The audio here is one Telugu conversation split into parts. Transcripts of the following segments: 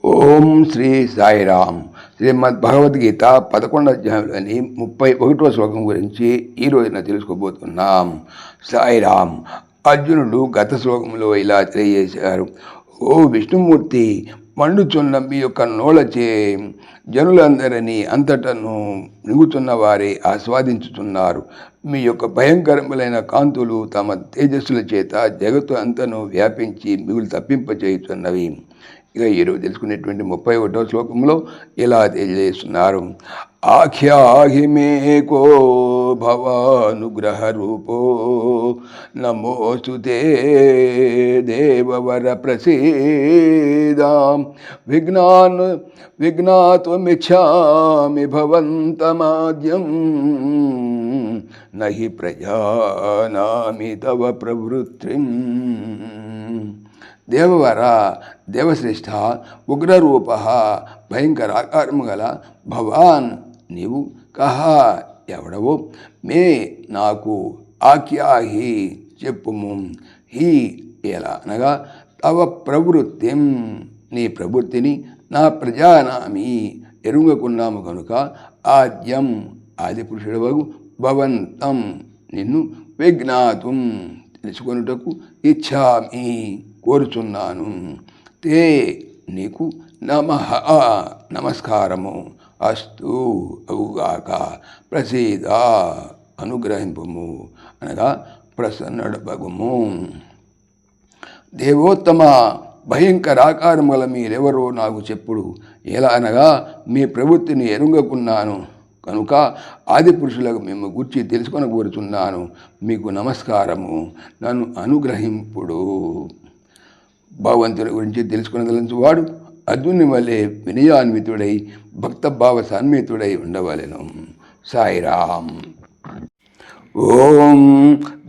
ఓం శ్రీ సాయిరామ్. శ్రీమద్ భగవద్గీత 11వ అధ్యాయంలోని 31వ శ్లోకం గురించి ఈ రోజున తెలుసుకోబోతున్నాం. సాయిరామ్. అర్జునుడు గత శ్లోకంలో ఇలా తెలియజేశారు: ఓ విష్ణుమూర్తి, మండుచున్న మీ యొక్క నోళ్ళచే జనులందరినీ అంతటను మిగుతున్న వారే ఆస్వాదించుతున్నారు. మీ యొక్క భయంకరములైన కాంతులు తమ తేజస్సుల చేత జగత్తు అంతను వ్యాపించి మిగులు తప్పింపచేయుతున్నవి. ఇక ఈరోజు తెలుసుకునేటువంటి 31వ శ్లోకంలో ఇలా తెలియజేస్తున్నారు: ఆఖ్యాహి మే కో భవానుగ్రహ రూపో నమోస్తు తే దేవవర ప్రసీదా విజ్ఞాతుమిచ్ఛామి భవంతమాద్యం నహి ప్రజానామి తవ ప్రవృత్తిం. దేవవర, దేవశ్రేష్ఠ, ఉగ్రరూప, భయంకర ఆకారము గల భవాన్, నీవు కహ, ఎవడవో, మే, నాకు, ఆఖ్యాహి, చెప్పుము, హి, ఎలా అనగా, తవ ప్రవృత్తిం, నీ ప్రవృత్తిని, నా ప్రజానామి, ఎరుంగకున్నాము కనుక, ఆద్యం, ఆది పురుషుడవగు, భవంతం, నిన్ను, విజ్ఞాతుం, తెలుసుకొనుటకు, ఇచ్ఛామి, కోరుచున్నాను, తే, నీకు, నమః, నమస్కారము, అస్తు, అవుగాక, ప్రసీద, అనుగ్రహింపుము, అనగా ప్రసన్నుడవగుము. దేవోత్తమ, భయంకరాకారముల మీరెవరో నాకు చెప్పుడు. ఎలా అనగా, మీ ప్రవృత్తిని ఎరుంగకున్నాను కనుక ఆది పురుషులకు మేము గుర్చి తెలుసుకొని కోరుచున్నాను. మీకు నమస్కారము, నన్ను అనుగ్రహింపుడు. భగవంతుని గురించి తెలుసుకునదలించు వాడు అర్జునుని వలె వినయాన్వితుడై భక్తభావ సన్మితుడై ఉండవలెను. సాయిరామ్. ఓం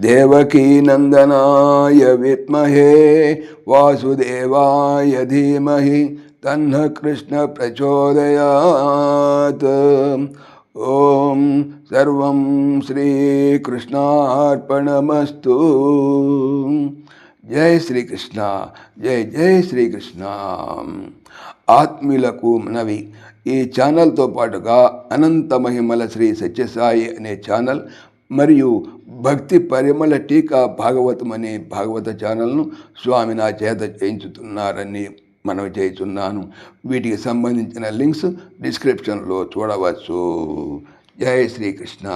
దేవకీనందనాయ విద్మహే వాసుదేవాయ ధీమహి తన్నః కృష్ణ ప్రచోదయాత్. ఓం సర్వం శ్రీకృష్ణార్పణమస్తు. జై శ్రీకృష్ణ, జై జై శ్రీకృష్ణ. ఆత్మీయులకు మనవి, ఈ ఛానల్తో పాటుగా అనంత మహిమల శ్రీ సత్యసాయి అనే ఛానల్ మరియు భక్తి పరిమళ టీకా భాగవతం అనే భాగవత ఛానల్ను స్వామి నా చేత చేయించుతున్నారని మనవి చేస్తున్నాను. వీటికి సంబంధించిన లింక్స్ డిస్క్రిప్షన్లో చూడవచ్చు. జై శ్రీకృష్ణ.